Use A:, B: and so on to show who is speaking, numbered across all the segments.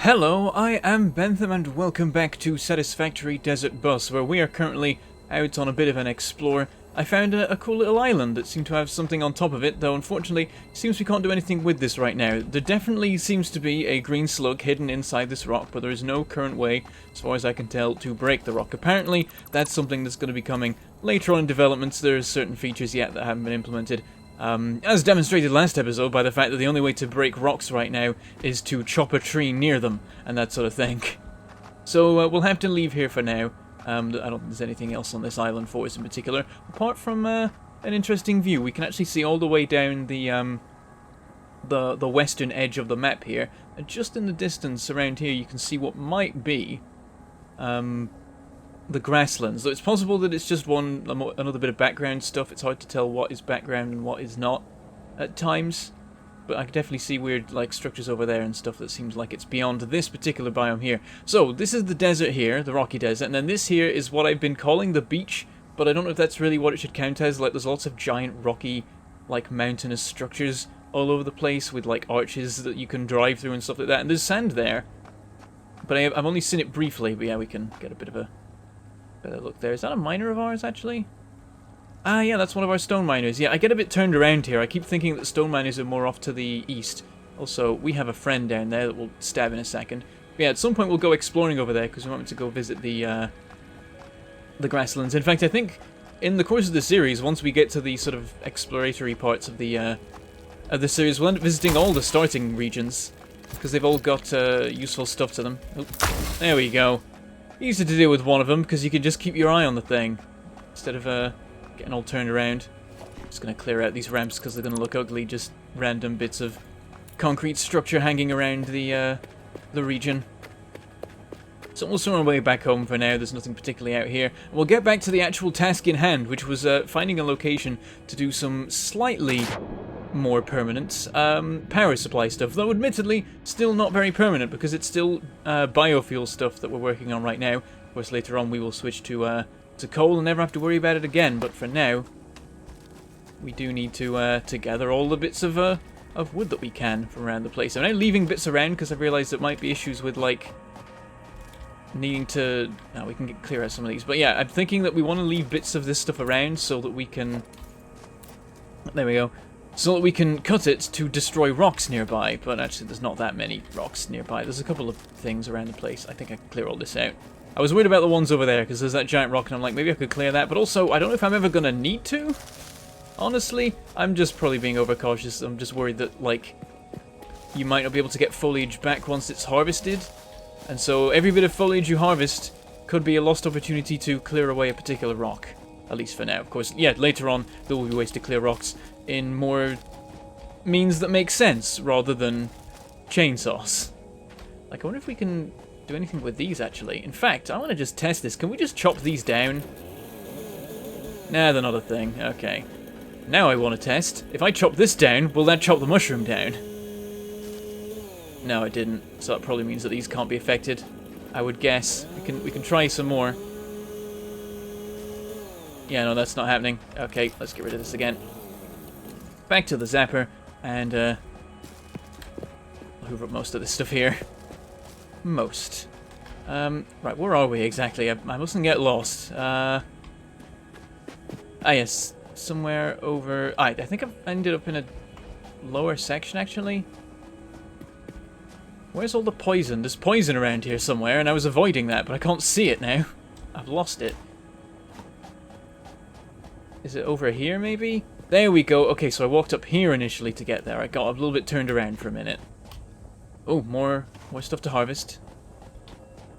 A: Hello, I am Bentham and welcome back to Satisfactory Desert Bus, where we are currently out on a bit of an explore. I found a cool little island that seemed to have something on top of it, though unfortunately it seems we can't do anything with this right now. There definitely seems to be a green slug hidden inside this rock, but there is no current way, as far as I can tell, to break the rock. Apparently that's something that's going to be coming later on in developments. There are certain features yet that haven't been implemented. As demonstrated last episode by the fact that the only way to break rocks right now is to chop a tree near them, and that sort of thing. So we'll have to leave here for now. I don't think there's anything else on this island for us in particular, apart from an interesting view. We can actually see all the way down the western edge of the map here, and just in the distance around here you can see what might be the grasslands. So it's possible that it's just another bit of background stuff. It's hard to tell what is background and what is not at times, but I can definitely see weird like structures over there and stuff that seems like it's beyond this particular biome here. So this is the desert here, the rocky desert, and then this here is what I've been calling the beach, but I don't know if that's really what it should count as. Like, there's lots of giant rocky, like, mountainous structures all over the place with like arches that you can drive through and stuff like that, and there's sand there, but I've only seen it briefly. But yeah, we can get a bit of a better look there. Is that a miner of ours, actually? Ah, yeah, that's one of our stone miners. Yeah, I get a bit turned around here. I keep thinking that stone miners are more off to the east. Also, we have a friend down there that we'll stab in a second. But yeah, at some point we'll go exploring over there, because we want to go visit the grasslands. In fact, I think in the course of the series, once we get to the sort of exploratory parts of the series, we'll end up visiting all the starting regions, because they've all got useful stuff to them. Oh, there we go. Easy to deal with one of them, because you can just keep your eye on the thing, instead of getting all turned around. Just going to clear out these ramps, because they're going to look ugly, just random bits of concrete structure hanging around the region. So we'll sort our way back home for now. There's nothing particularly out here. We'll get back to the actual task in hand, which was finding a location to do some slightly more permanent power supply stuff, though admittedly still not very permanent, because it's still biofuel stuff that we're working on right now. Of course, later on we will switch to coal and never have to worry about it again, but for now we do need to gather all the bits of wood that we can from around the place. I'm now leaving bits around because I've realised there might be issues with like needing to... Now we can clear out some of these, but yeah, I'm thinking that we want to leave bits of this stuff around so that we can... There we go. So that we can cut it to destroy rocks nearby, but actually there's not that many rocks nearby. There's a couple of things around the place. I think I can clear all this out. I was worried about the ones over there, because there's that giant rock, and I'm like, maybe I could clear that, but also, I don't know if I'm ever going to need to. Honestly, I'm just probably being overcautious. I'm just worried that, like, you might not be able to get foliage back once it's harvested, and so every bit of foliage you harvest could be a lost opportunity to clear away a particular rock. At least for now. Of course, yeah, later on, there will be ways to clear rocks in more means that make sense, rather than chainsaws. Like, I wonder if we can do anything with these, actually. In fact, I want to just test this. Can we just chop these down? Nah, they're not a thing. Okay. Now I want to test. If I chop this down, will that chop the mushroom down? No, it didn't. So that probably means that these can't be affected, I would guess. We can try some more. Yeah, no, that's not happening. Okay, let's get rid of this again. Back to the zapper, and I'll hoover up most of this stuff here. Most. Right, where are we exactly? I mustn't get lost. Ah, yes, somewhere over... I think I've ended up in a lower section, actually. Where's all the poison? There's poison around here somewhere, and I was avoiding that, but I can't see it now. I've lost it. Is it over here, maybe? There we go. Okay, so I walked up here initially to get there. I got a little bit turned around for a minute. Oh, more stuff to harvest.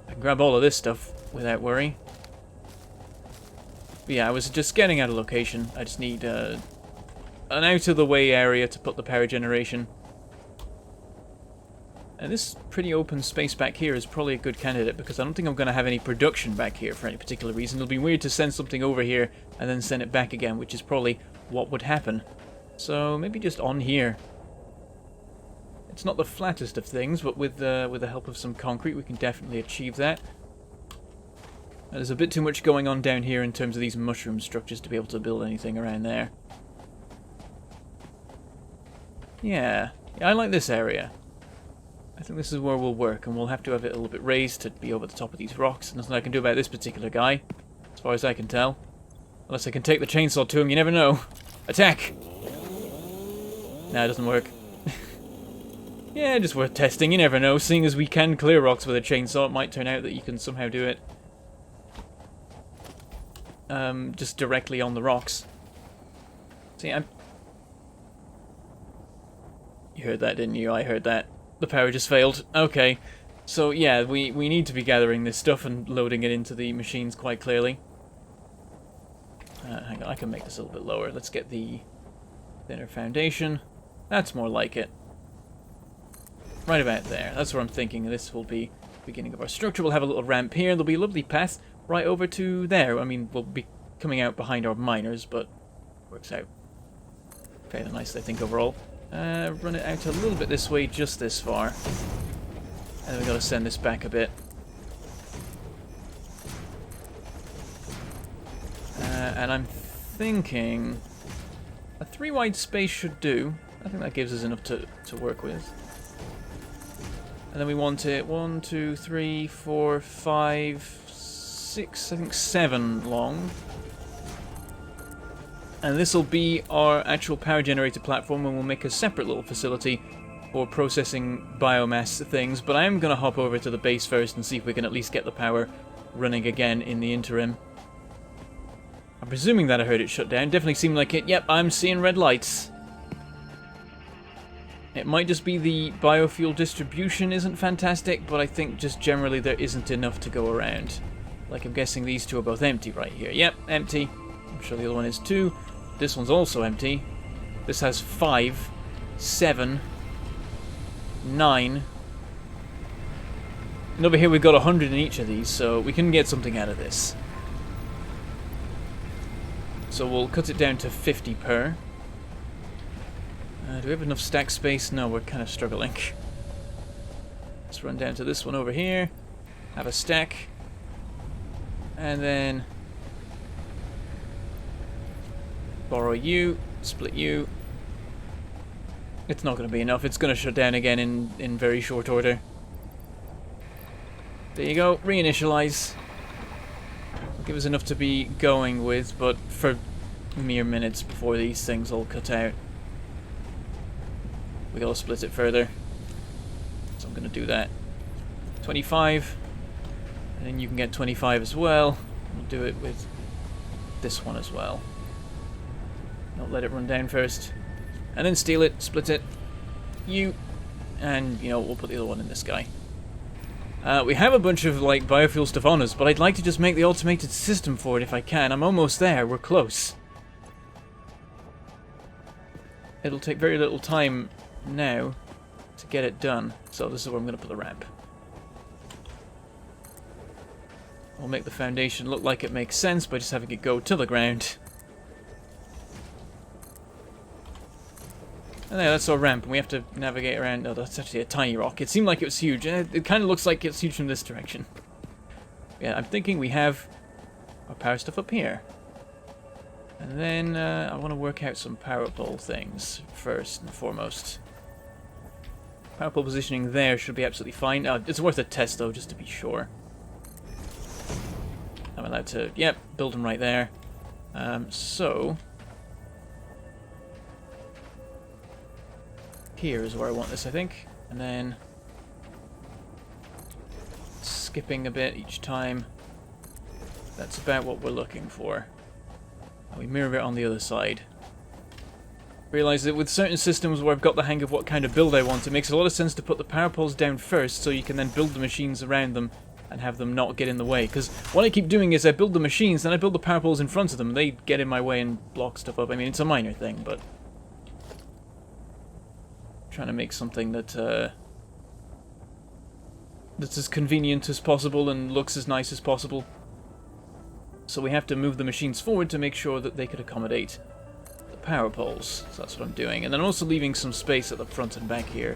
A: I can grab all of this stuff without worry. But yeah, I was just getting out of location. I just need an out-of-the-way area to put the power generation. And this pretty open space back here is probably a good candidate, because I don't think I'm going to have any production back here for any particular reason. It'll be weird to send something over here and then send it back again, which is probably what would happen. So maybe just on here. It's not the flattest of things, but with the help of some concrete we can definitely achieve that. There's a bit too much going on down here in terms of these mushroom structures to be able to build anything around there. Yeah, I like this area. I think this is where we'll work, and we'll have to have it a little bit raised to be over the top of these rocks. Nothing I can do about this particular guy, as far as I can tell. Unless I can take the chainsaw to him, you never know. Attack! Nah, it doesn't work. Yeah, just worth testing, you never know. Seeing as we can clear rocks with a chainsaw, it might turn out that you can somehow do it. Just directly on the rocks. See, You heard that, didn't you? I heard that. The power just failed. Okay. So, yeah, we need to be gathering this stuff and loading it into the machines quite clearly. Hang on, I can make this a little bit lower. Let's get the thinner foundation. That's more like it. Right about there. That's where I'm thinking this will be the beginning of our structure. We'll have a little ramp here. There'll be a lovely path right over to there. I mean, we'll be coming out behind our miners, but works out fairly nice, I think, overall. Run it out a little bit this way, just this far. And then we've got to send this back a bit. And I'm thinking a 3 wide space should do. I think that gives us enough to work with. And then we want it 1, 2, 3, 4, 5, 6, I think 7 long. And this will be our actual power generator platform, and we'll make a separate little facility for processing biomass things. But I am going to hop over to the base first and see if we can at least get the power running again in the interim. I'm presuming that I heard it shut down. Definitely seemed like it. Yep, I'm seeing red lights. It might just be the biofuel distribution isn't fantastic, but I think just generally there isn't enough to go around. Like, I'm guessing these two are both empty right here. Yep, empty. I'm sure the other one is too. This one's also empty. This has 5, 7, 9. And over here we've got 100 in each of these, so we can get something out of this. So we'll cut it down to 50 per. Do we have enough stack space? No, we're kind of struggling. Let's run down to this one over here. Have a stack. And then borrow you, split you. It's not going to be enough. It's going to shut down again in very short order. There you go. Reinitialize. Give us enough to be going with, but for mere minutes before these things all cut out. We gotta split it further. So I'm gonna do that. 25. And then you can get 25 as well. We'll do it with this one as well. Not let it run down first. And then steal it, split it. You. And, you know, we'll put the other one in this guy. We have a bunch of, like, biofuel stuff on us, but I'd like to just make the automated system for it if I can. I'm almost there. We're close. It'll take very little time now to get it done. So this is where I'm going to put the ramp. I'll make the foundation look like it makes sense by just having it go to the ground. And there, that's our ramp, and we have to navigate around. Oh, that's actually a tiny rock. It seemed like it was huge, and it kind of looks like it's huge from this direction. Yeah, I'm thinking we have our power stuff up here. And then I want to work out some power pole things first and foremost. Power pole positioning there should be absolutely fine. It's worth a test, though, just to be sure. I'm allowed to, yep, build them right there. So here is where I want this, I think. And then skipping a bit each time. That's about what we're looking for. And we mirror it on the other side. Realize that with certain systems where I've got the hang of what kind of build I want, it makes a lot of sense to put the power poles down first so you can then build the machines around them and have them not get in the way. Because what I keep doing is I build the machines, then I build the power poles in front of them. They get in my way and block stuff up. I mean, it's a minor thing, but trying to make something that that's as convenient as possible and looks as nice as possible. So we have to move the machines forward to make sure that they could accommodate the power poles. So that's what I'm doing. And then also leaving some space at the front and back here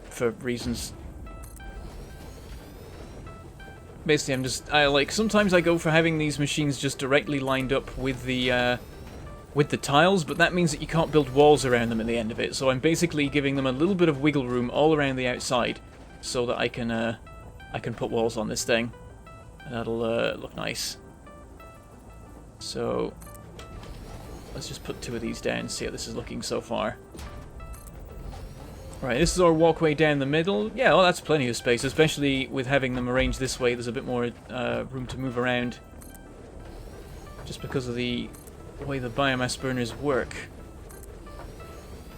A: for reasons. Basically, sometimes I go for having these machines just directly lined up with the with the tiles, but that means that you can't build walls around them at the end of it. So I'm basically giving them a little bit of wiggle room all around the outside, so that I can put walls on this thing, and that'll look nice. So let's just put 2 of these down and see how this is looking so far. Right, this is our walkway down the middle. Yeah, well, that's plenty of space, especially with having them arranged this way. There's a bit more room to move around, just because of the way the biomass burners work.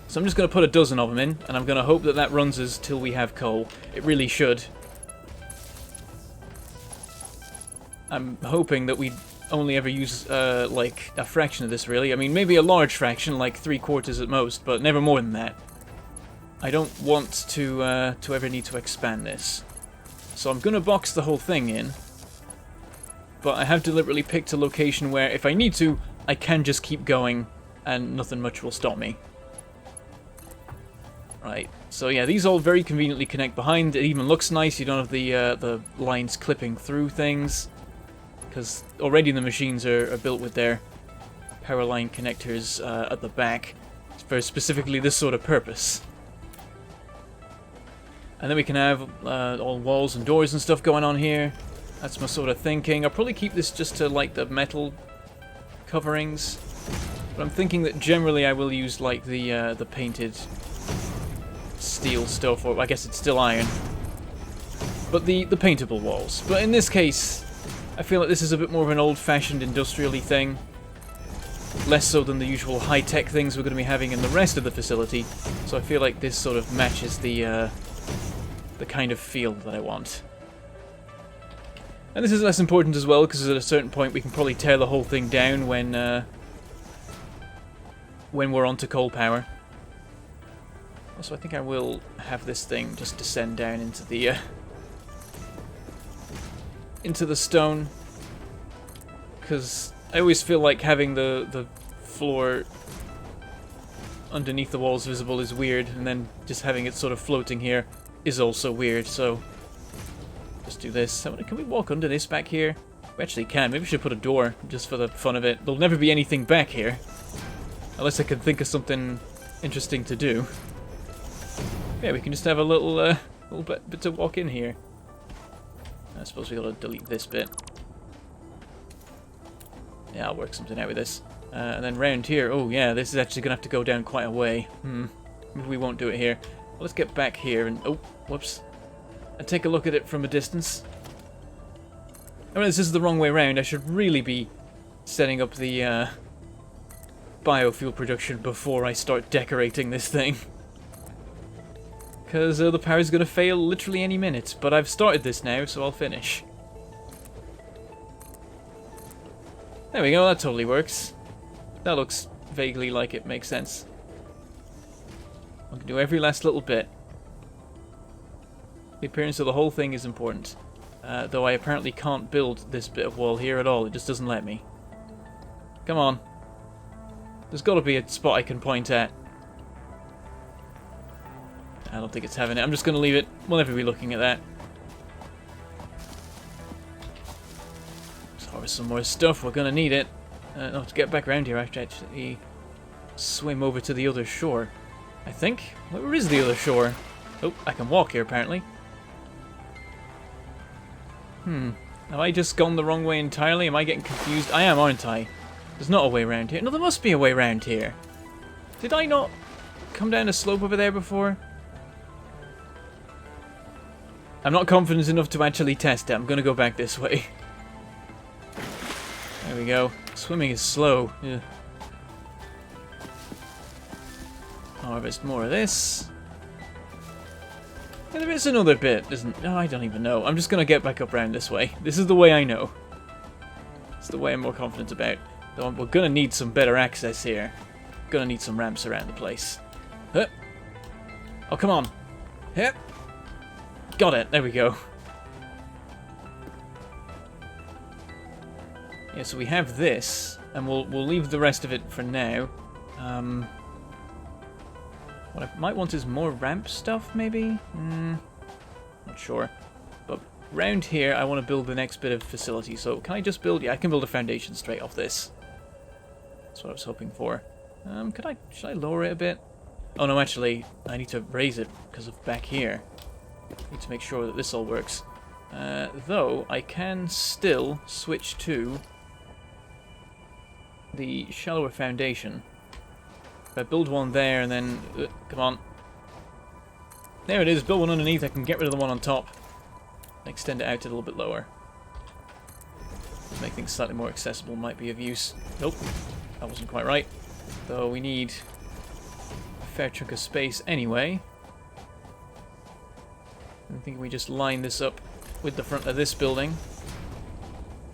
A: So I'm just going to put a dozen of them in, and I'm going to hope that that runs us till we have coal. It really should. I'm hoping that we only ever use, like, a fraction of this, really. I mean, maybe a large fraction, like 3/4 at most, but never more than that. I don't want to ever need to expand this. So I'm going to box the whole thing in, but I have deliberately picked a location where, if I need to, I can just keep going, and nothing much will stop me. Right, so yeah, these all very conveniently connect behind. It even looks nice. You don't have the lines clipping through things, because already the machines are built with their power line connectors at the back for specifically this sort of purpose. And then we can have all walls and doors and stuff going on here. That's my sort of thinking. I'll probably keep this just to like the metal coverings, but I'm thinking that generally I will use like the painted steel stuff, or I guess it's still iron, but the paintable walls. But in this case, I feel like this is a bit more of an old-fashioned industrial-y thing, less so than the usual high-tech things we're going to be having in the rest of the facility. So I feel like this sort of matches the kind of feel that I want. And this is less important as well, because at a certain point we can probably tear the whole thing down when we're onto coal power. Also, I think I will have this thing just descend down into the stone, because I always feel like having the floor underneath the walls visible is weird, and then just having it sort of floating here is also weird. So just do this. Can we walk under this back here? We actually can. Maybe we should put a door just for the fun of it. There'll never be anything back here unless I can think of something interesting to do. Yeah, we can just have a little bit to walk in here. I suppose we gotta delete this bit. Yeah, I'll work something out with this. And then round here, oh yeah, this is actually gonna have to go down quite a way. Maybe we won't do it here. Well, let's get back here and, oh, whoops. And take a look at it from a distance. I mean, this is the wrong way around. I should really be setting up the biofuel production before I start decorating this thing. Because the power's going to fail literally any minute. But I've started this now, so I'll finish. There we go, that totally works. That looks vaguely like it makes sense. I can do every last little bit. The appearance of the whole thing is important. Though I apparently can't build this bit of wall here at all. It just doesn't let me. Come on. There's got to be a spot I can point at. I don't think it's having it. I'm just going to leave it. We'll never be looking at that. Let's harvest some more stuff. We're going to need it. No, to get back around here, I have to actually swim over to the other shore. I think. Where is the other shore? Oh, I can walk here, apparently. Have I just gone the wrong way entirely? Am I getting confused? I am, aren't I? There's not a way around here. No, there must be a way around here. Did I not come down a slope over there before? I'm not confident enough to actually test it. I'm going to go back this way. There we go. Swimming is slow. Yeah. Harvest more of this. Yeah, there is another bit, isn't? No, I don't even know. I'm just going to get back up around this way. This is the way I know. It's the way I'm more confident about. Though we're going to need some better access here. Going to need some ramps around the place. Huh. Oh, come on. Huh. Got it. There we go. Yeah, so we have this, and we'll leave the rest of it for now. What I might want is more ramp stuff, maybe? Not sure. But round here, I want to build the next bit of facility. So can I just build... Yeah, I can build a foundation straight off this. That's what I was hoping for. Should I lower it a bit? Oh no, actually, I need to raise it because of back here. I need to make sure that this all works. Though, I can still switch to the shallower foundation. If I build one there and then... come on. There it is, build one underneath, I can get rid of the one on top. Extend it out a little bit lower. Make things slightly more accessible might be of use. Nope, that wasn't quite right. Though we need a fair chunk of space anyway. I think we just line this up with the front of this building.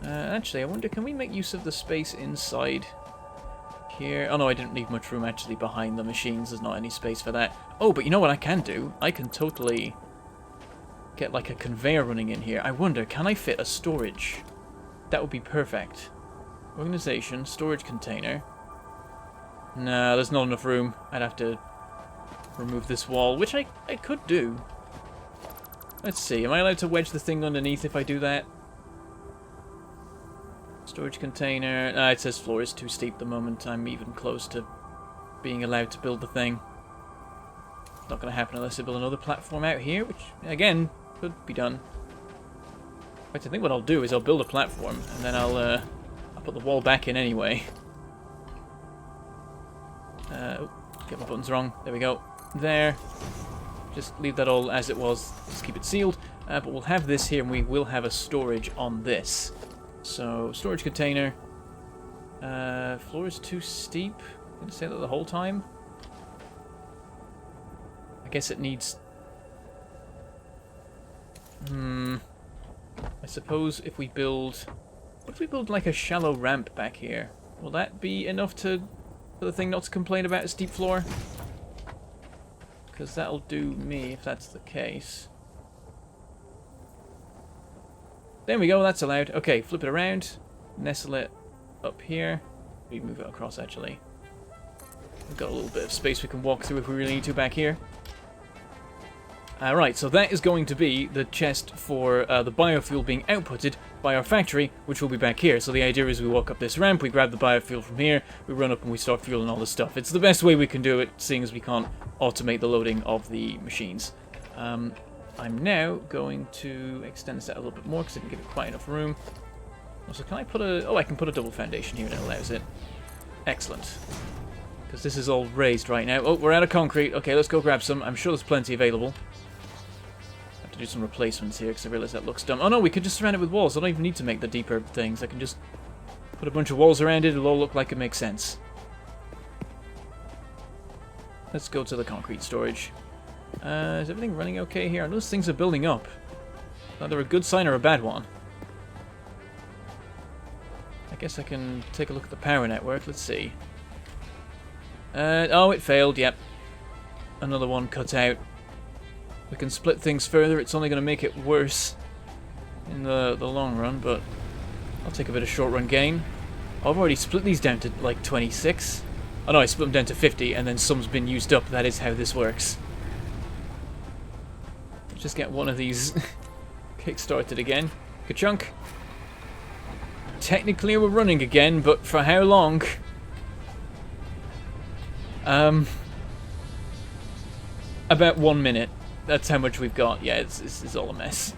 A: Actually, I wonder, can we make use of the space inside here? Oh no, I didn't leave much room actually behind the machines. There's not any space for that. Oh, but you know what I can do? I can totally get like a conveyor running in here. I wonder, can I fit a storage? That would be perfect. Organization, storage container. Nah, there's not enough room. I'd have to remove this wall, which I could do. Let's see, am I allowed to wedge the thing underneath if I do that? Storage container. It says floor is too steep the moment I'm even close to being allowed to build the thing. Not going to happen unless I build another platform out here, which, again, could be done. In fact, I think what I'll do is I'll build a platform, and then I'll put the wall back in anyway. Oh, get my buttons wrong. There we go. There. Just leave that all as it was. Just keep it sealed. But we'll have this here, and we will have a storage on this. So, storage container. Floor is too steep. I'm going to say that the whole time. I guess it needs... I suppose if we build... What if we build like a shallow ramp back here? Will that be enough for the thing not to complain about a steep floor? Because that'll do me if that's the case. There we go, that's allowed. Okay, flip it around. Nestle it up here. We move it across, actually. We've got a little bit of space we can walk through if we really need to back here. Right, so that is going to be the chest for the biofuel being outputted by our factory, which will be back here. So the idea is we walk up this ramp, we grab the biofuel from here, we run up and we start fueling all the stuff. It's the best way we can do it, seeing as we can't automate the loading of the machines. I'm now going to extend this out a little bit more because I didn't give it quite enough room. Also, can I put a... Oh, I can put a double foundation here and it allows it. Excellent. Because this is all raised right now. Oh, we're out of concrete. Okay, let's go grab some. I'm sure there's plenty available. Have to do some replacements here because I realize that looks dumb. Oh no, we could just surround it with walls. I don't even need to make the deeper things. I can just put a bunch of walls around it. It'll all look like it makes sense. Let's go to the concrete storage. Is everything running okay here? Those things are building up. Either a good sign or a bad one. I guess I can take a look at the power network. Let's see. Oh, it failed. Yep. Another one cut out. We can split things further. It's only going to make it worse in the long run, but I'll take a bit of short run gain. I've already split these down to like 26. Oh no, I split them down to 50, and then some's been used up. That is how this works. Let's just get one of these kick-started again. Ka-chunk. Technically we're running again, but for how long? About 1 minute. That's how much we've got. Yeah, it's all a mess.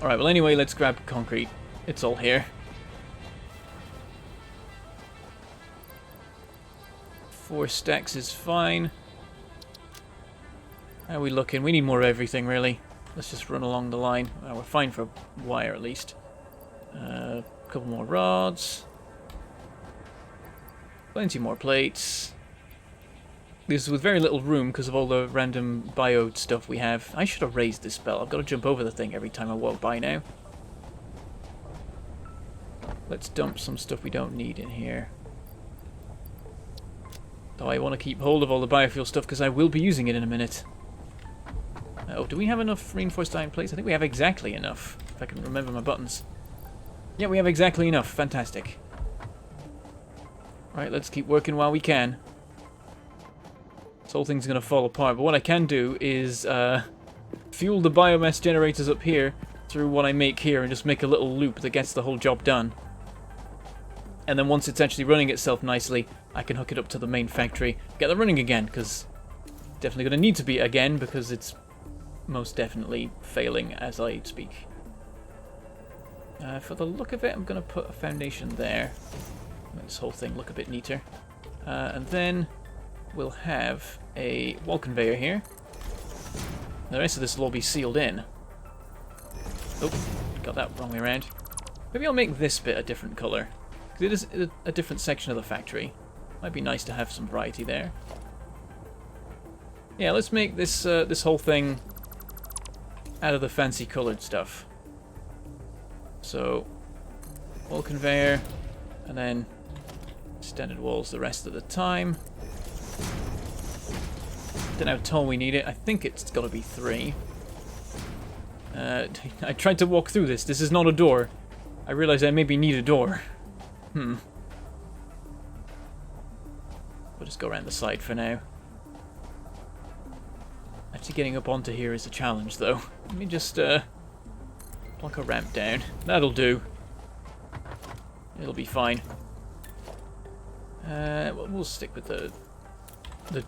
A: Alright, well anyway, let's grab concrete. It's all here. 4 stacks is fine. How are we looking? We need more of everything, really. Let's just run along the line. Well, we're fine for wire, at least. A couple more rods. Plenty more plates. This is with very little room because of all the random bio stuff we have. I should have raised this belt. I've got to jump over the thing every time I walk by now. Let's dump some stuff we don't need in here. Though I want to keep hold of all the biofuel stuff because I will be using it in a minute. Oh, do we have enough reinforced iron plates? I think we have exactly enough, if I can remember my buttons. Yeah, we have exactly enough. Fantastic. Right, let's keep working while we can. This whole thing's going to fall apart, but what I can do is fuel the biomass generators up here through what I make here and just make a little loop that gets the whole job done. And then once it's actually running itself nicely, I can hook it up to the main factory, get it running again, because definitely going to need to be again, because it's most definitely failing as I speak. For the look of it, I'm going to put a foundation there. Make this whole thing look a bit neater. And then we'll have a wall conveyor here. The rest of this will all be sealed in. Oh, got that wrong way around. Maybe I'll make this bit a different colour. Because it is a different section of the factory. Might be nice to have some variety there. Yeah, let's make this this whole thing out of the fancy coloured stuff. So, wall conveyor, and then extended walls the rest of the time. Don't know how tall we need it. I think it's got to be 3. I tried to walk through this. This is not a door. I realize I maybe need a door. We'll just go around the side for now. Actually getting up onto here is a challenge, though. Let me just block a ramp down. That'll do. It'll be fine. We'll stick with the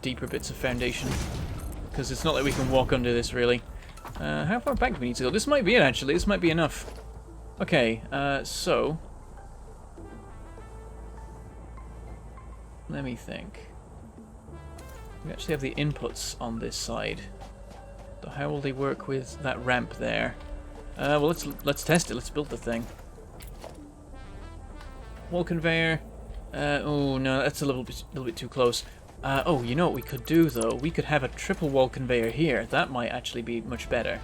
A: deeper bits of foundation, because it's not like we can walk under this, really. How far back do we need to go? This might be it, actually. This might be enough. Okay, so... let me think. We actually have the inputs on this side. So how will they work with that ramp there? Well, let's test it. Let's build the thing. Wall conveyor. Oh no, that's a little bit too close. Oh, you know what we could do though? We could have a triple wall conveyor here. That might actually be much better.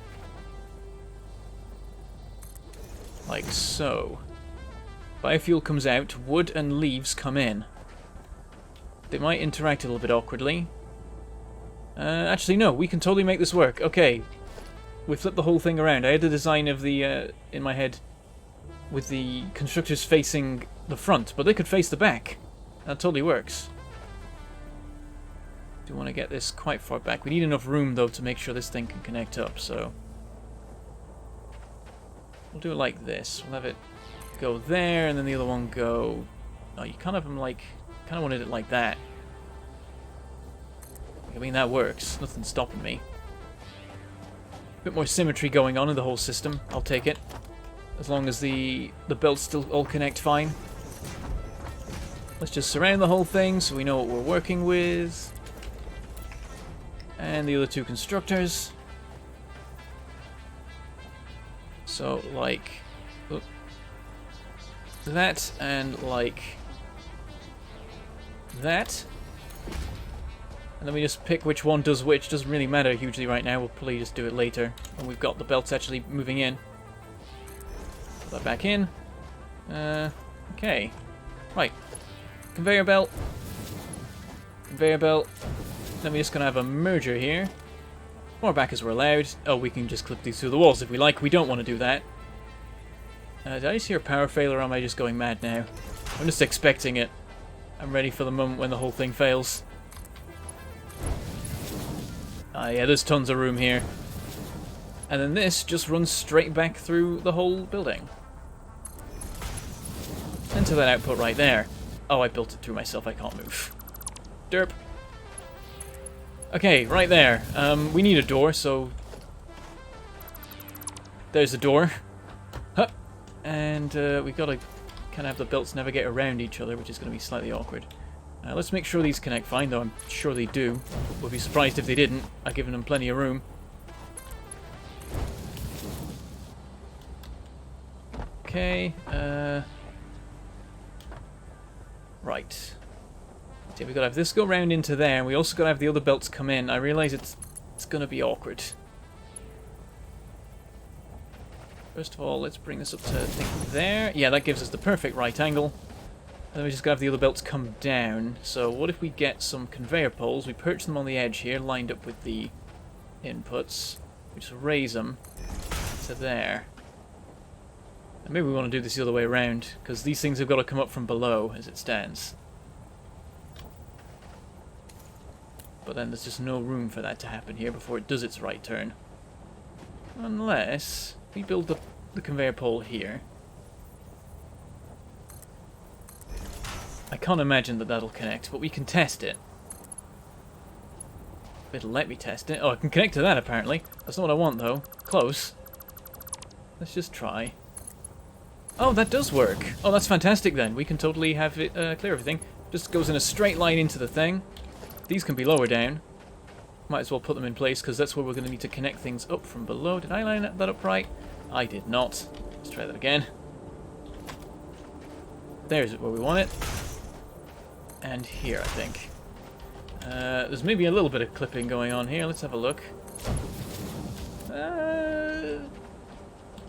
A: Like so. Biofuel comes out, wood and leaves come in. They might interact a little bit awkwardly. Actually, no, we can totally make this work. Okay, we flipped the whole thing around. I had the design of the in my head with the constructors facing the front, but they could face the back. That totally works. Do want to get this quite far back. We need enough room though to make sure this thing can connect up. So we'll do it like this. We'll have it go there, and then the other one go. Oh, you kind of wanted it like that. I mean, that works. Nothing's stopping me. A bit more symmetry going on in the whole system. I'll take it. As long as the belts still all connect fine. Let's just surround the whole thing so we know what we're working with. And the other 2 constructors. So, like... that, and like... that. And then we just pick which one does which. Doesn't really matter hugely right now. We'll probably just do it later when we've got the belts actually moving in. Put that back in. Okay. Right. Conveyor belt. Conveyor belt. Then we're just going to have a merger here. More back as we're allowed. Oh, we can just clip these through the walls if we like. We don't want to do that. Did I just hear a power failure, or am I just going mad now? I'm just expecting it. I'm ready for the moment when the whole thing fails. Yeah, there's tons of room here. And then this just runs straight back through the whole building. Into that output right there. Oh, I built it through myself. I can't move. Derp. Okay, right there. We need a door, so... there's the door. Huh. And we've got to kind of have the belts navigate around each other, which is going to be slightly awkward. Let's make sure these connect fine, though I'm sure they do. Would be surprised if they didn't. I've given them plenty of room. Okay, right. So we've got to have this go round into there, and we also got to have the other belts come in. I realise it's going to be awkward. First of all, let's bring this up to, I think, there. Yeah, that gives us the perfect right angle. And then we just got to have the other belts come down. So what if we get some conveyor poles? We perch them on the edge here, lined up with the inputs. We just raise them to there. And maybe we want to do this the other way around, because these things have got to come up from below as it stands. But then there's just no room for that to happen here before it does its right turn. Unless we build the conveyor pole here. I can't imagine that that'll connect, but we can test it. It'll let me test it. Oh, I can connect to that apparently. That's not what I want though. Close. Let's just try. Oh, that does work. Oh, that's fantastic then. We can totally have it clear everything. Just goes in a straight line into the thing. These can be lower down. Might as well put them in place because that's where we're going to need to connect things up from below. Did I line that up right? I did not. Let's try that again. There's where we want it. And here, I think. There's maybe a little bit of clipping going on here. Let's have a look.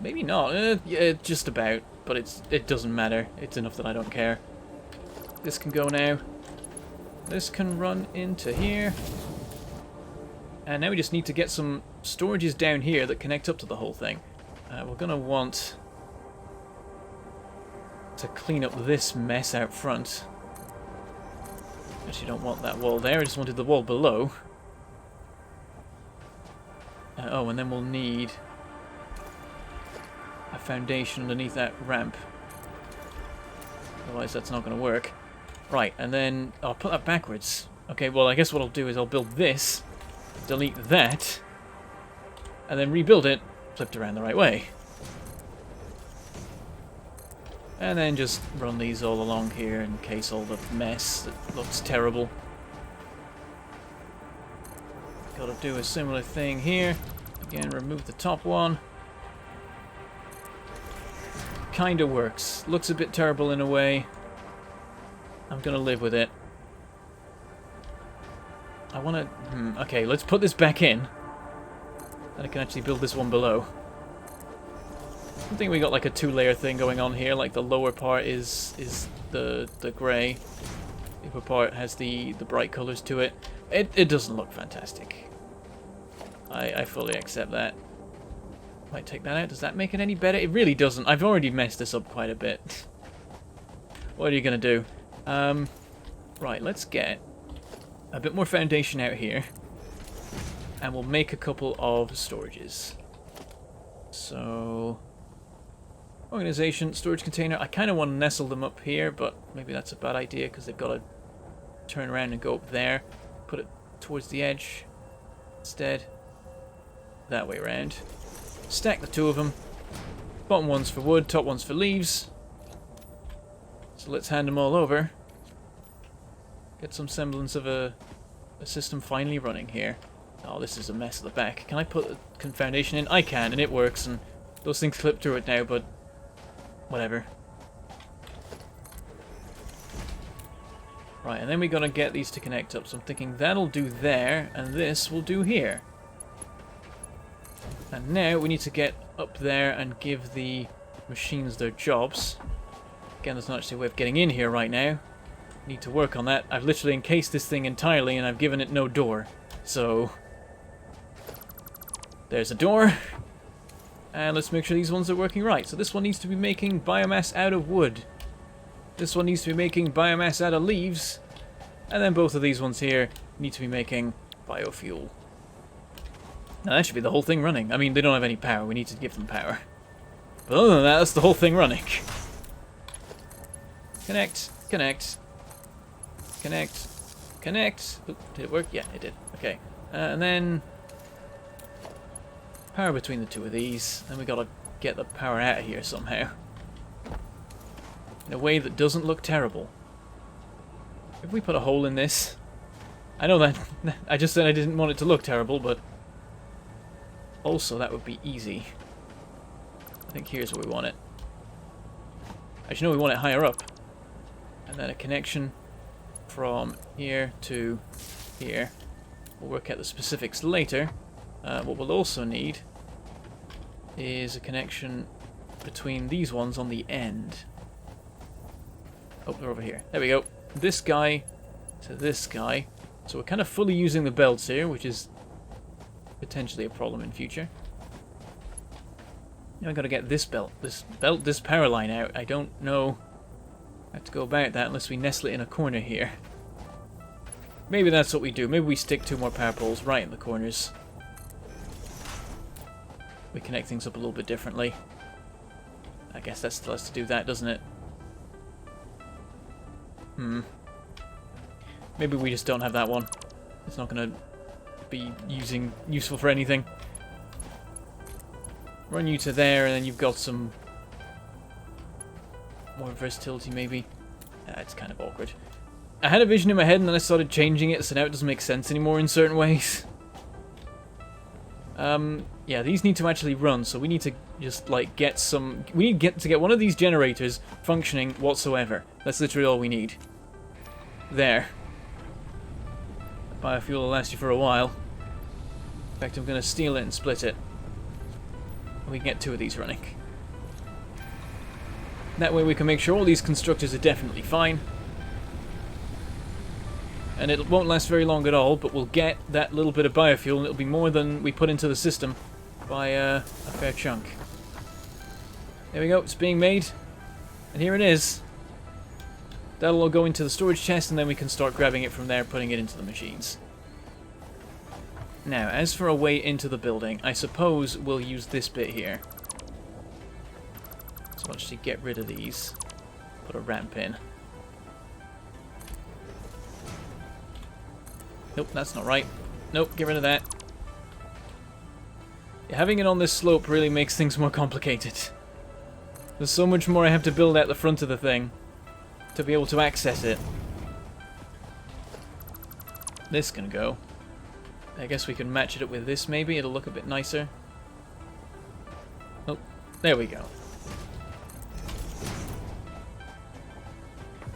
A: Maybe not. Yeah, just about. But it doesn't matter. It's enough that I don't care. This can go now. This can run into here. And now we just need to get some storages down here that connect up to the whole thing. We're going to want to clean up this mess out front. Actually, don't want that wall there. I just wanted the wall below. Oh, and then we'll need a foundation underneath that ramp. Otherwise, that's not going to work. Right, and then I'll put that backwards. Okay, well, I guess what I'll do is I'll build this, delete that, and then rebuild it flipped around the right way. And then just run these all along here in case all the mess that looks terrible. Gotta do a similar thing here. Again, remove the top one. Kinda works. Looks a bit terrible in a way. I'm gonna live with it. I wanna... okay, let's put this back in. Then I can actually build this one below. I think we got like a two-layer thing going on here. Like the lower part is the grey. The upper part has the bright colours to it. It doesn't look fantastic. I fully accept that. Might take that out. Does that make it any better? It really doesn't. I've already messed this up quite a bit. What are you gonna do? Right, let's get a bit more foundation out here. And we'll make a couple of storages. So... organization, storage container. I kind of want to nestle them up here, but maybe that's a bad idea because they've got to turn around and go up there. Put it towards the edge instead. That way around. Stack the two of them. Bottom one's for wood, top one's for leaves. So let's hand them all over. Get some semblance of a system finally running here. Oh, this is a mess at the back. Can I put a foundation in? I can, and it works, and those things clip through it now, but whatever. Right, and then we gotta get these to connect up. So I'm thinking that'll do there, and this will do here. And now we need to get up there and give the machines their jobs. Again, there's not actually a way of getting in here right now. Need to work on that. I've literally encased this thing entirely, and I've given it no door. So there's a door. And let's make sure these ones are working right. So this one needs to be making biomass out of wood. This one needs to be making biomass out of leaves. And then both of these ones here need to be making biofuel. Now that should be the whole thing running. I mean, they don't have any power. We need to give them power. But other than that, that's the whole thing running. Connect. Connect. Connect. Connect. Oop, did it work? Yeah, it did. Okay. And then... power between the two of these. Then we gotta get the power out of here somehow. In a way that doesn't look terrible. If we put a hole in this... I know that... I just said I didn't want it to look terrible, but... also, that would be easy. I think here's where we want it. Actually, no, we want it higher up. And then a connection from here to here. We'll work out the specifics later. What we'll also need is a connection between these ones on the end. Oh, they're over here. There we go. This guy to this guy. So we're kind of fully using the belts here, which is potentially a problem in future. Now I've got to get this this power line out. I don't know how to go about that unless we nestle it in a corner here. Maybe that's what we do. Maybe we stick two more power poles right in the corners. We connect things up a little bit differently. I guess that still has to do that, doesn't it? Maybe we just don't have that one. It's not going to be useful for anything. Run you to there, and then you've got some more versatility, maybe. It's kind of awkward. I had a vision in my head, and then I started changing it, so now it doesn't make sense anymore in certain ways. Yeah, these need to actually run, so we need to just, like, get some... We need to get one of these generators functioning whatsoever. That's literally all we need. There. Biofuel will last you for a while. In fact, I'm going to steal it and split it. We can get 2 of these running. That way we can make sure all these constructors are definitely fine. And it won't last very long at all, but we'll get that little bit of biofuel, and it'll be more than we put into the system by a fair chunk. There we go, it's being made. And here it is. That'll all go into the storage chest, and then we can start grabbing it from there, putting it into the machines. Now, as for a way into the building, I suppose we'll use this bit here. So I'll actually get rid of these. Put a ramp in. Nope, that's not right. Nope, get rid of that. Yeah, having it on this slope really makes things more complicated. There's so much more I have to build at the front of the thing to be able to access it. This can go. I guess we can match it up with this maybe. It'll look a bit nicer. Oh, there we go.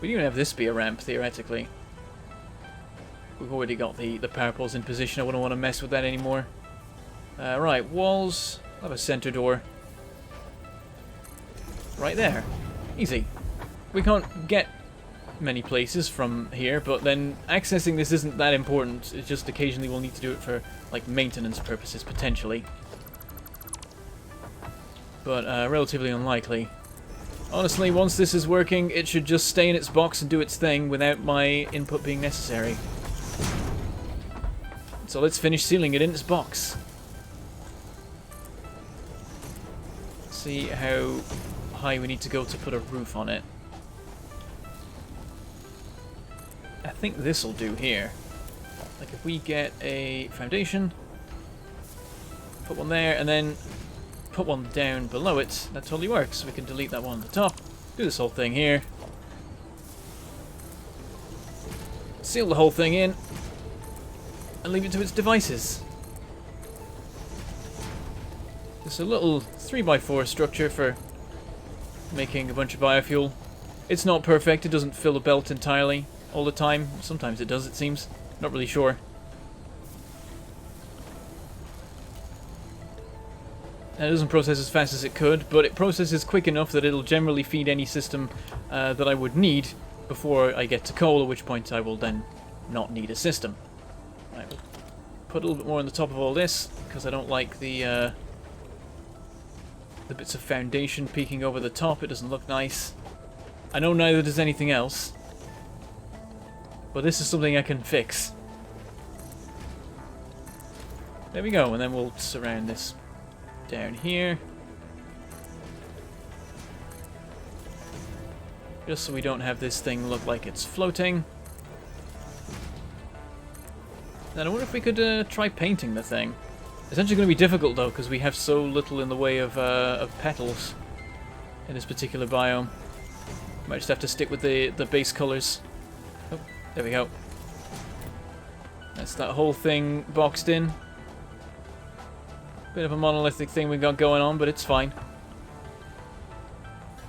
A: We can even have this be a ramp, theoretically. We've already got the power poles in position. I wouldn't want to mess with that anymore. Right, walls. I'll have a center door. Right there. Easy. We can't get many places from here, but then accessing this isn't that important. It's just occasionally we'll need to do it for, like, maintenance purposes, potentially. But relatively unlikely. Honestly, once this is working, it should just stay in its box and do its thing without my input being necessary. So let's finish sealing it in its box. See how high we need to go to put a roof on it. I think this will do here. Like if we get a foundation, put one there, and then put one down below it, that totally works. We can delete that one on the top, do this whole thing here, seal the whole thing in, and leave it to its devices. Just a little 3x4 structure for making a bunch of biofuel. It's not perfect, it doesn't fill a belt entirely all the time. Sometimes it does, it seems. Not really sure. And it doesn't process as fast as it could, but it processes quick enough that it'll generally feed any system that I would need before I get to coal, at which point I will then not need a system. Right, we'll put a little bit more on the top of all this, because I don't like the bits of foundation peeking over the top. It doesn't look nice. I know neither does anything else, but this is something I can fix. There we go, and then we'll surround this down here. Just so we don't have this thing look like it's floating. And I wonder if we could try painting the thing. It's actually going to be difficult though, because we have so little in the way of petals in this particular biome. Might just have to stick with the base colors. Oh, there we go. That's that whole thing boxed in. Bit of a monolithic thing we got going on, but it's fine.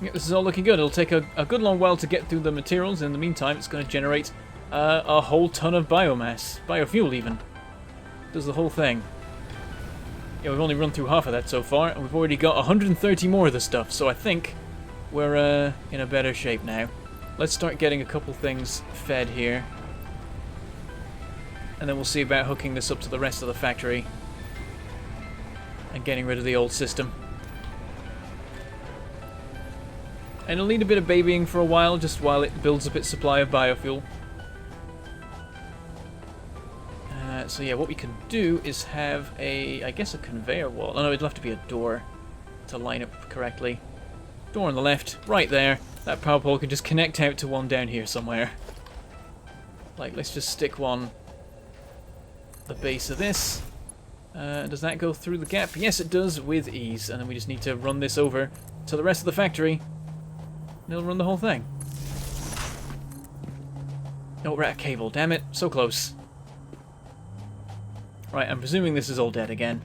A: Yeah, this is all looking good. It'll take a good long while to get through the materials. In the meantime, it's going to generate a whole ton of biomass. Biofuel, even. Does the whole thing. Yeah, we've only run through half of that so far, and we've already got 130 more of the stuff, so I think we're in a better shape now. Let's start getting a couple things fed here. And then we'll see about hooking this up to the rest of the factory. And getting rid of the old system. And it'll need a bit of babying for a while, just while it builds up its supply of biofuel. So yeah, what we can do is have I guess a conveyor wall. Oh no, it'll have to be a door to line up correctly. Door on the left, right there. That power pole can just connect out to one down here somewhere. Like, let's just stick one at the base of this. Does that go through the gap? Yes, it does, with ease. And then we just need to run this over to the rest of the factory. And it'll run the whole thing. No, rat cable, damn it. So close. Right, I'm presuming this is all dead again.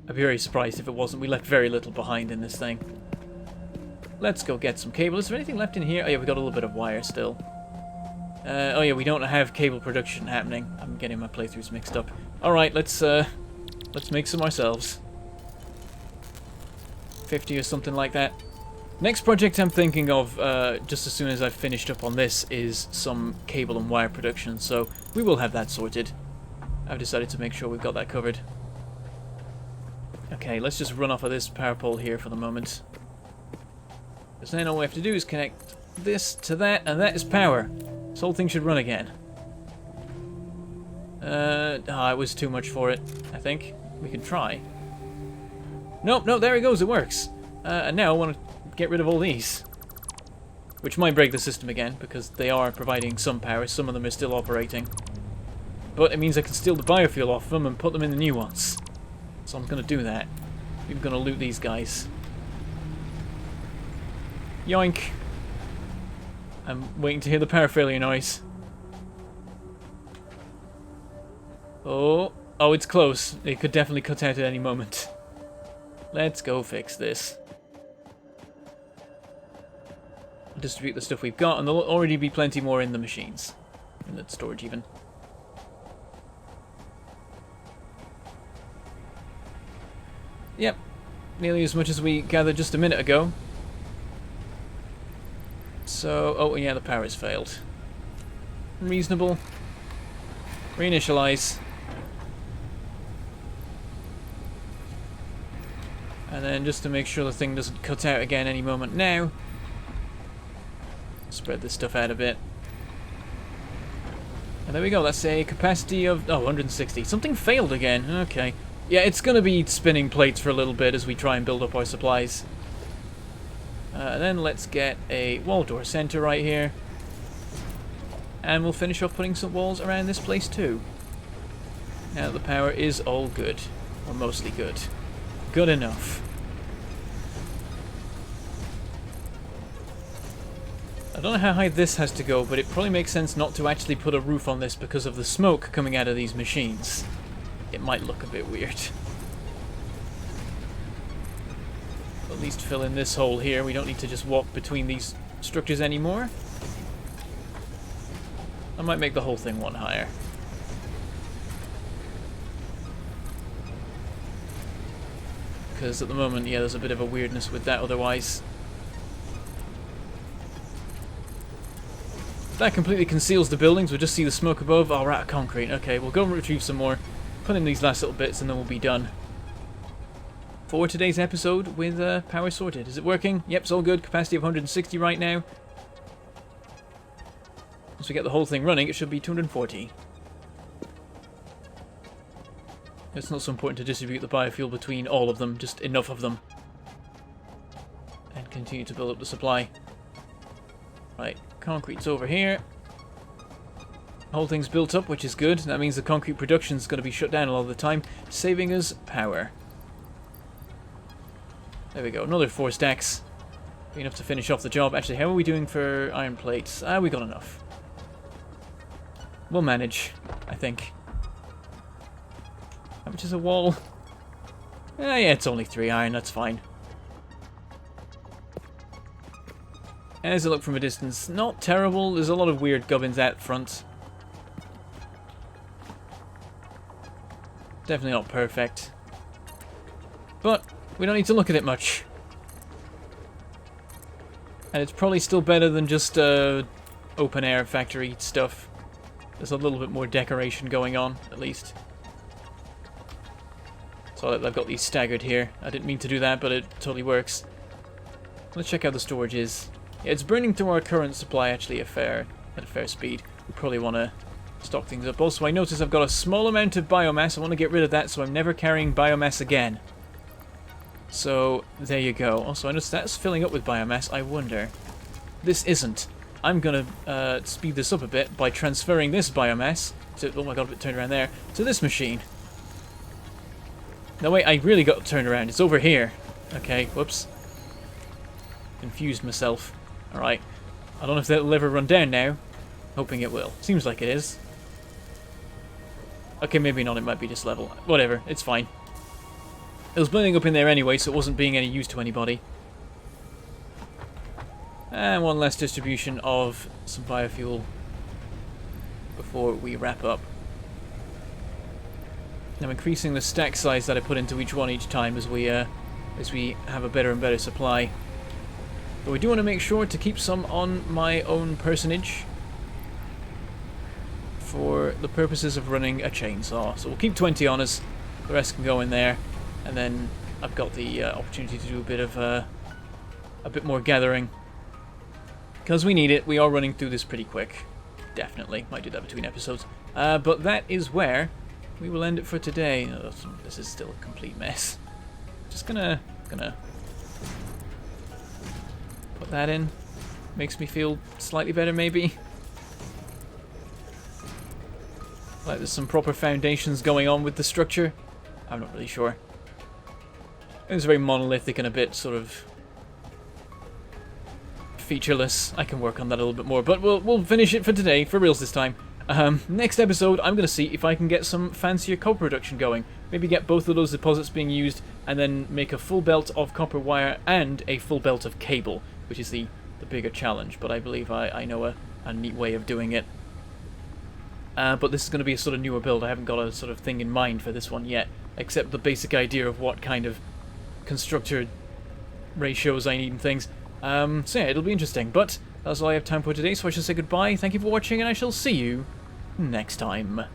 A: I'd be very surprised if it wasn't. We left very little behind in this thing. Let's go get some cable. Is there anything left in here? Oh yeah, we got a little bit of wire still. Oh yeah, we don't have cable production happening. I'm getting my playthroughs mixed up. Alright, let's make some ourselves. 50 or something like that. Next project I'm thinking of, just as soon as I've finished up on this, is some cable and wire production, so we will have that sorted. I've decided to make sure we've got that covered. Okay, let's just run off of this power pole here for the moment. Because then all we have to do is connect this to that, and that is power. This whole thing should run again. It was too much for it, I think. We can try. Nope, no, there it goes, it works. And now I want to get rid of all these. Which might break the system again, because they are providing some power, some of them are still operating. But it means I can steal the biofuel off them and put them in the new ones. So I'm going to do that. I'm going to loot these guys. Yoink. I'm waiting to hear the power failure noise. Oh, it's close. It could definitely cut out at any moment. Let's go fix this. Distribute the stuff we've got, and there'll already be plenty more in the machines. In the storage, even. Yep. Nearly as much as we gathered just a minute ago. So, oh yeah, the power's failed. Reasonable. Reinitialize. And then just to make sure the thing doesn't cut out again any moment now, spread this stuff out a bit. And there we go, that's a capacity of, 160. Something failed again, okay. Yeah, it's going to be spinning plates for a little bit as we try and build up our supplies. And then let's get a wall door center right here. And we'll finish off putting some walls around this place too. Now the power is all good. Or mostly good. Good enough. I don't know how high this has to go, but it probably makes sense not to actually put a roof on this because of the smoke coming out of these machines. It might look a bit weird. At least fill in this hole here. We don't need to just walk between these structures anymore. I might make the whole thing one higher. Because at the moment, yeah, there's a bit of a weirdness with that otherwise. That completely conceals the buildings. We'll just see the smoke above. Oh, we're out of concrete. Okay, we'll go and retrieve some more. Put in these last little bits and then we'll be done. For today's episode with power sorted. Is it working? Yep, it's all good. Capacity of 160 right now. Once we get the whole thing running, it should be 240. It's not so important to distribute the biofuel between all of them, just enough of them. And continue to build up the supply. Right, concrete's over here. The whole thing's built up, which is good. That means the concrete production's going to be shut down a lot of the time, saving us power. There we go, another 4 stacks. Enough to finish off the job. Actually, how are we doing for iron plates? We got enough. We'll manage, I think. How much is a wall? Yeah, it's only 3 iron, that's fine. As I look from a distance, not terrible. There's a lot of weird gubbins out front. Definitely not perfect. But we don't need to look at it much. And it's probably still better than just open air factory stuff. There's a little bit more decoration going on, at least. So I've got these staggered here. I didn't mean to do that, but it totally works. Let's check how the storage is. Yeah, it's burning through our current supply actually at a fair speed. We probably want to stock things up. Also, I notice I've got a small amount of biomass. I want to get rid of that so I'm never carrying biomass again. So, there you go. Also, I noticed that's filling up with biomass. I wonder. this isn't. I'm going to speed this up a bit by transferring this biomass to, oh my god, it turned around there, to this machine. No, wait, I really got turned around. It's over here. Okay, whoops. Confused myself. Alright. I don't know if that'll ever run down now. Hoping it will. Seems like it is. Okay, maybe not. It might be this level. Whatever. It's fine. It was blowing up in there anyway, so it wasn't being any use to anybody. And one last distribution of some biofuel before we wrap up. I'm increasing the stack size that I put into each one each time as we have a better and better supply. But we do want to make sure to keep some on my own personage for the purposes of running a chainsaw. So we'll keep 20 on us, the rest can go in there, and then I've got the opportunity to do a bit of a bit more gathering. Because we need it, we are running through this pretty quick. Definitely, might do that between episodes. But that is where we will end it for today. Oh, this is still a complete mess. Just gonna put that in. Makes me feel slightly better, maybe. Like there's some proper foundations going on with the structure. I'm not really sure. It's very monolithic and a bit sort of featureless. I can work on that a little bit more, but we'll finish it for today, for reals this time. Next episode, I'm going to see if I can get some fancier copper production going. Maybe get both of those deposits being used, and then make a full belt of copper wire and a full belt of cable, which is the bigger challenge. But I believe I know a neat way of doing it. But this is going to be a sort of newer build. I haven't got a sort of thing in mind for this one yet, except the basic idea of what kind of constructor ratios I need and things. So yeah, it'll be interesting. But that's all I have time for today, so I shall say goodbye. Thank you for watching, and I shall see you next time.